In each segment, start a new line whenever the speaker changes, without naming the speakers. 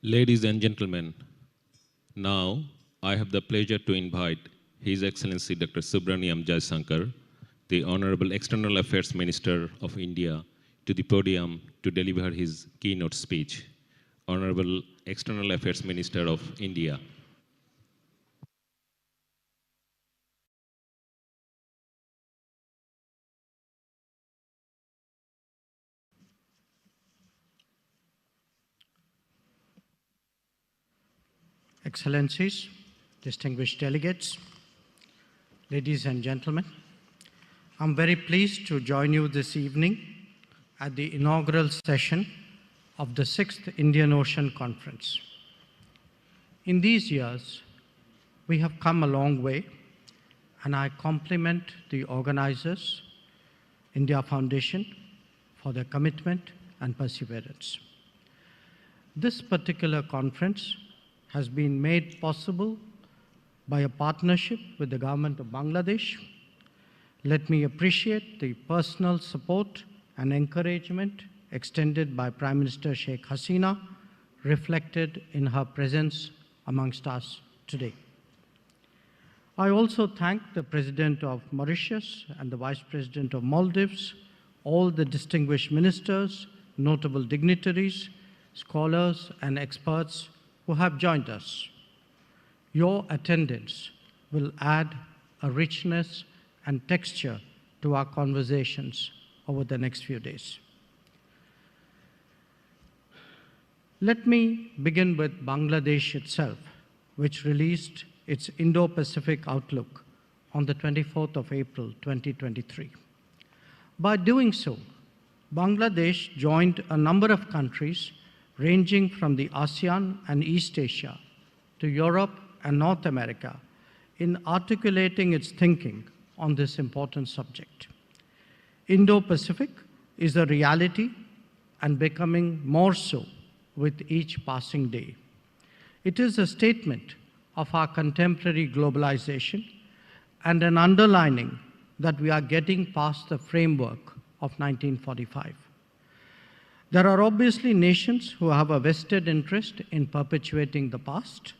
Ladies and gentlemen, now I have the pleasure to invite His Excellency Dr. Subramaniam Jaishankar, the Honorable External Affairs Minister of India, to the podium to deliver his keynote speech. Honorable External Affairs Minister of India.
Excellencies, distinguished delegates, ladies and gentlemen, I'm very pleased to join you this evening at the inaugural session of the 6th Indian Ocean Conference. In these years, we have come a long way, and I compliment the organizers, India Foundation, for their commitment and perseverance. This particular conference has been made possible by a partnership with the government of Bangladesh. Let me appreciate the personal support and encouragement extended by Prime Minister Sheikh Hasina, reflected in her presence amongst us today. I also thank the President of Mauritius and the Vice President of Maldives, all the distinguished ministers, notable dignitaries, scholars, and experts who have joined us. Your attendance will add a richness and texture to our conversations over the next few days. Let me begin with Bangladesh itself, which released its Indo-Pacific Outlook on the 24th of April, 2023. By doing so, Bangladesh joined a number of countries ranging from the ASEAN and East Asia to Europe and North America in articulating its thinking on this important subject. Indo-Pacific is a reality and becoming more so with each passing day. It is a statement of our contemporary globalization and an underlining that we are getting past the framework of 1945. There are obviously nations who have a vested interest in perpetuating the past,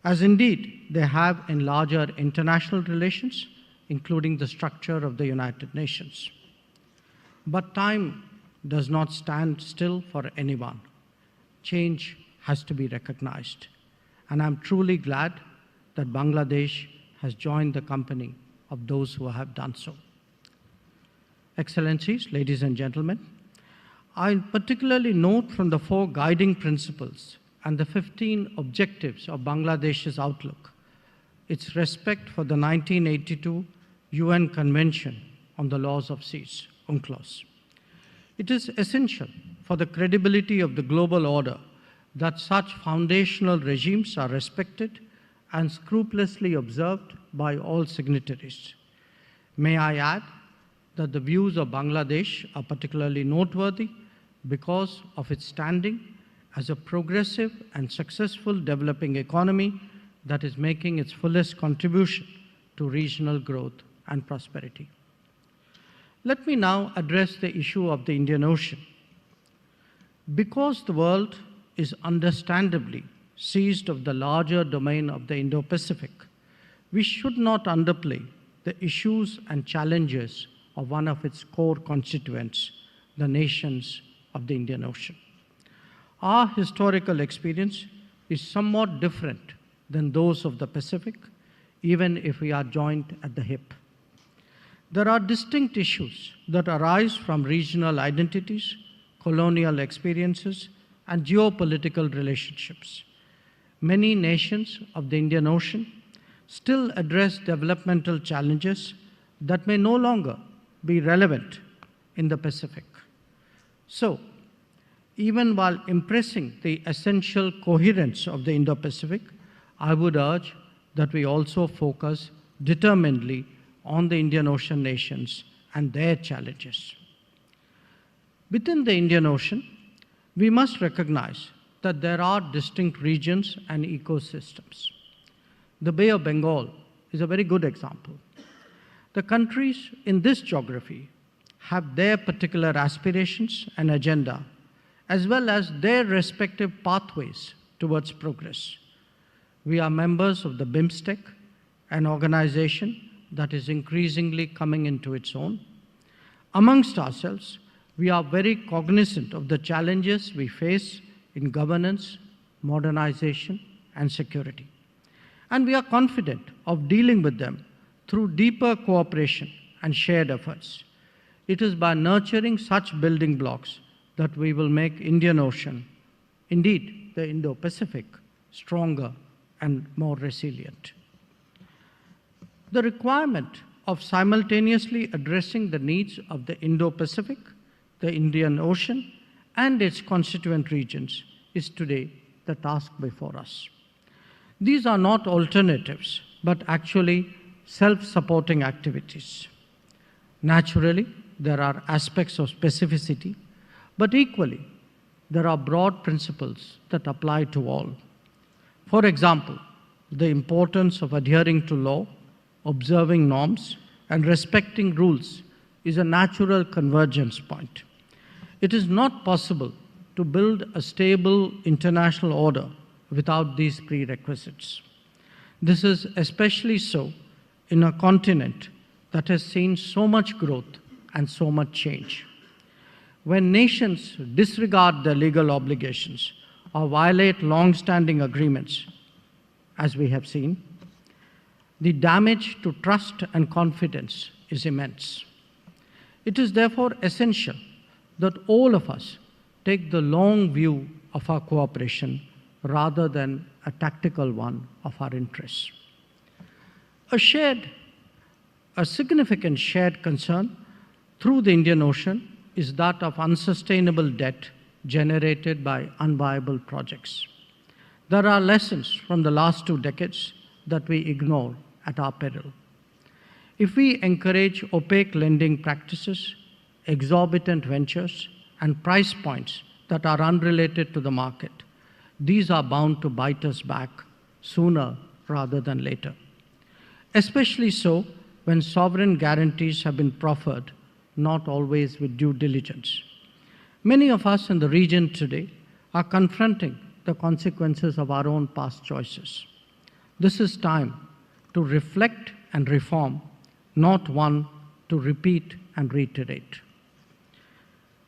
as indeed they have in larger international relations, including the structure of the United Nations. But time does not stand still for anyone. Change has to be recognized, and I'm truly glad that Bangladesh has joined the company of those who have done so. Excellencies, ladies and gentlemen, I particularly note from the 4 guiding principles and the 15 objectives of Bangladesh's outlook its respect for the 1982 UN Convention on the Laws of Seas, UNCLOS. It is essential for the credibility of the global order that such foundational regimes are respected and scrupulously observed by all signatories. May I add that the views of Bangladesh are particularly noteworthy because of its standing as a progressive and successful developing economy that is making its fullest contribution to regional growth and prosperity. Let me now address the issue of the Indian Ocean. Because the world is understandably seized of the larger domain of the Indo-Pacific, we should not underplay the issues and challenges of one of its core constituents, the nations of the Indian Ocean. Our historical experience is somewhat different than those of the Pacific, even if we are joined at the hip. There are distinct issues that arise from regional identities, colonial experiences, and geopolitical relationships. Many nations of the Indian Ocean still address developmental challenges that may no longer be relevant in the Pacific. So, even while impressing the essential coherence of the Indo-Pacific, I would urge that we also focus determinedly on the Indian Ocean nations and their challenges. Within the Indian Ocean, we must recognize that there are distinct regions and ecosystems. The Bay of Bengal is a very good example. The countries in this geography have their particular aspirations and agenda, as well as their respective pathways towards progress. We are members of the BIMSTEC, an organization that is increasingly coming into its own. Amongst ourselves, we are very cognizant of the challenges we face in governance, modernization, and security. And we are confident of dealing with them through deeper cooperation and shared efforts. It is by nurturing such building blocks that we will make Indian Ocean, indeed the Indo-Pacific, stronger and more resilient. The requirement of simultaneously addressing the needs of the Indo-Pacific, the Indian Ocean, and its constituent regions is today the task before us. These are not alternatives, but actually self-supporting activities. Naturally, there are aspects of specificity, but equally, there are broad principles that apply to all. For example, the importance of adhering to law, observing norms, and respecting rules is a natural convergence point. It is not possible to build a stable international order without these prerequisites. This is especially so in a continent that has seen so much growth and so much change. When nations disregard their legal obligations or violate long-standing agreements, as we have seen, the damage to trust and confidence is immense. It is therefore essential that all of us take the long view of our cooperation rather than a tactical one of our interests. A significant shared concern through the Indian Ocean is that of unsustainable debt generated by unviable projects. There are lessons from the last 2 decades that we ignore at our peril. If we encourage opaque lending practices, exorbitant ventures, and price points that are unrelated to the market, these are bound to bite us back sooner rather than later. Especially so when sovereign guarantees have been proffered, not always with due diligence. Many of us in the region today are confronting the consequences of our own past choices. This is time to reflect and reform, not one to repeat and reiterate.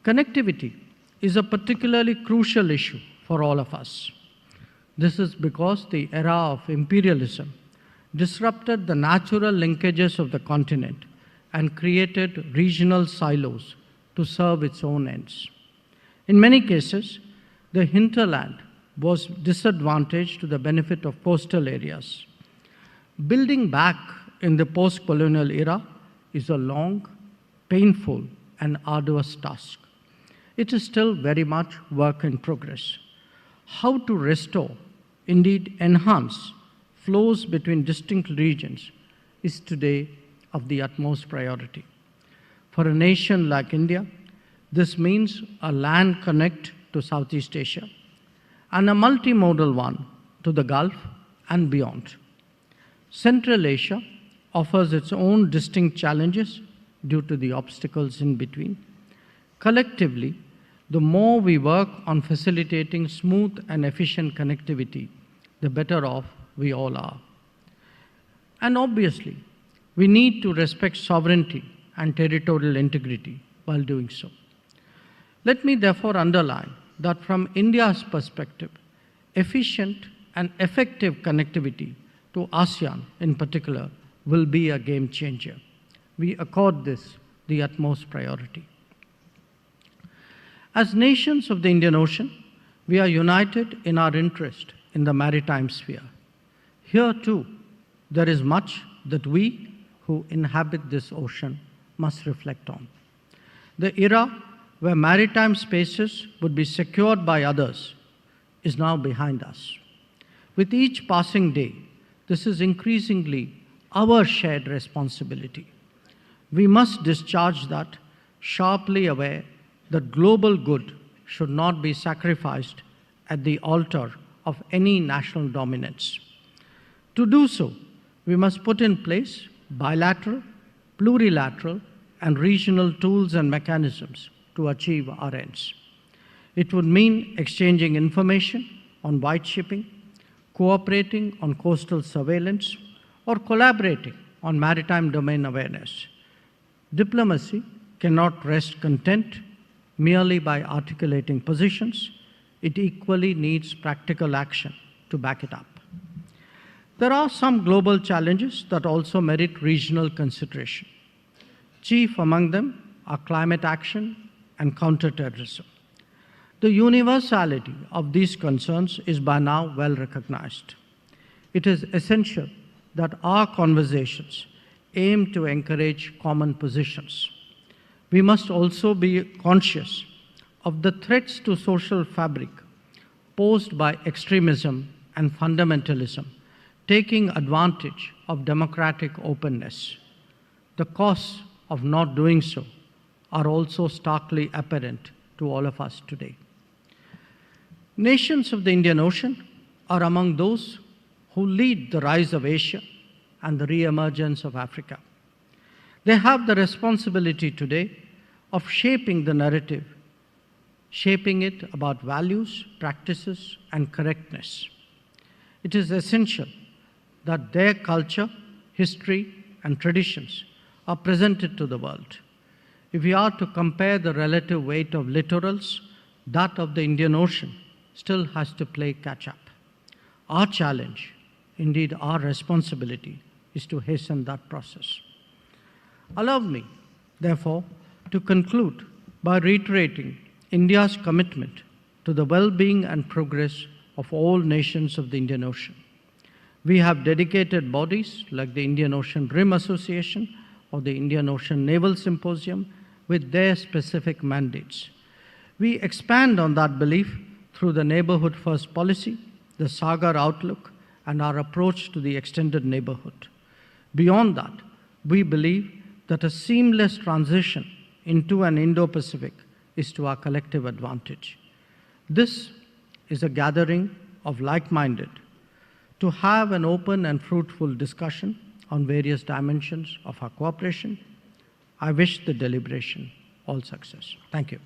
Connectivity is a particularly crucial issue for all of us. This is because the era of imperialism disrupted the natural linkages of the continent and created regional silos to serve its own ends. In many cases, the hinterland was disadvantaged to the benefit of coastal areas. Building back in the post-colonial era is a long, painful, and arduous task. It is still very much work in progress. How to restore, indeed enhance, flows between distinct regions is today of the utmost priority. For a nation like India, this means a land connect to Southeast Asia and a multimodal one to the Gulf and beyond. Central Asia offers its own distinct challenges due to the obstacles in between. Collectively, the more we work on facilitating smooth and efficient connectivity, the better off we all are. And obviously, we need to respect sovereignty and territorial integrity while doing so. Let me therefore underline that from India's perspective, efficient and effective connectivity to ASEAN in particular will be a game changer. We accord this the utmost priority. As nations of the Indian Ocean, we are united in our interest in the maritime sphere. Here too, there is much that we who inhabit this ocean must reflect on. The era where maritime spaces would be secured by others is now behind us. With each passing day, this is increasingly our shared responsibility. We must discharge that, sharply aware that global good should not be sacrificed at the altar of any national dominance. To do so, we must put in place bilateral, plurilateral, and regional tools and mechanisms to achieve our ends. It would mean exchanging information on white shipping, cooperating on coastal surveillance, or collaborating on maritime domain awareness. Diplomacy cannot rest content merely by articulating positions. It equally needs practical action to back it up. There are some global challenges that also merit regional consideration. Chief among them are climate action and counterterrorism. The universality of these concerns is by now well recognized. It is essential that our conversations aim to encourage common positions. We must also be conscious of the threats to social fabric posed by extremism and fundamentalism, taking advantage of democratic openness. The costs of not doing so are also starkly apparent to all of us today. Nations of the Indian Ocean are among those who lead the rise of Asia and the re-emergence of Africa. They have the responsibility today of shaping the narrative, shaping it about values, practices, and correctness. It is essential that their culture, history, and traditions are presented to the world. If we are to compare the relative weight of littorals, that of the Indian Ocean still has to play catch-up. Our challenge, indeed our responsibility, is to hasten that process. Allow me, therefore, to conclude by reiterating India's commitment to the well-being and progress of all nations of the Indian Ocean. We have dedicated bodies like the Indian Ocean Rim Association or the Indian Ocean Naval Symposium with their specific mandates. We expand on that belief through the Neighborhood First policy, the Sagar Outlook, and our approach to the extended neighborhood. Beyond that, we believe that a seamless transition into an Indo-Pacific is to our collective advantage. This is a gathering of like-minded to have an open and fruitful discussion on various dimensions of our cooperation. I wish the deliberation all success. Thank you.